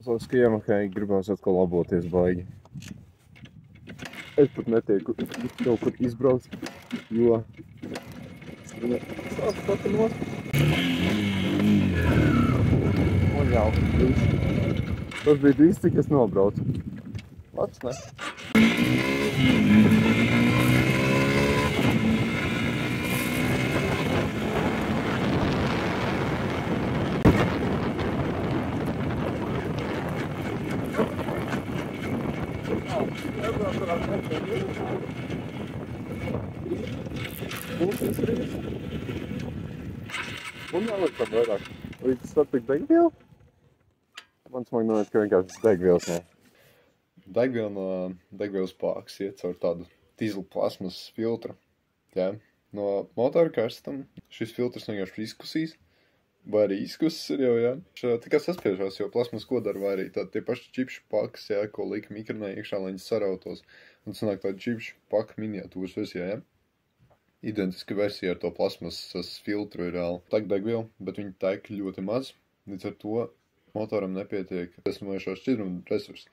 Saskajām, ka gribās atkal laboties baigi. Es pat netieku kaut kur izbraukt, jo sāc pati nost. Un jau, tas bija viss, cik es nobraucu. Labs, ne? Un jāliek tam vairāk. Līdz satikt degvielu. Man smagi noliec, ka vienkārši degvielas nav. Degviela no degvielas pāks iet caur tādu tīzlu plasmas filtru. Jā. No motora karstam šis filtrs vienkārši izkusīs. Vai arī izkusis ir jau, jā. Tikai saspiežās, jo plasmas ko dara, vai arī tādi tie paši čipšu pakas, jā, ko lika mikronē iekšā, lai viņas sarautos. Un sanāk tāda čipšu paka miniatūras versijā, jā. Identiska versija ar to plasmasas filtru ir reāli. Tek degviela, bet viņa tek ļoti maz. Līdz ar to motoram nepietiek esmojušās šķidruma resursi.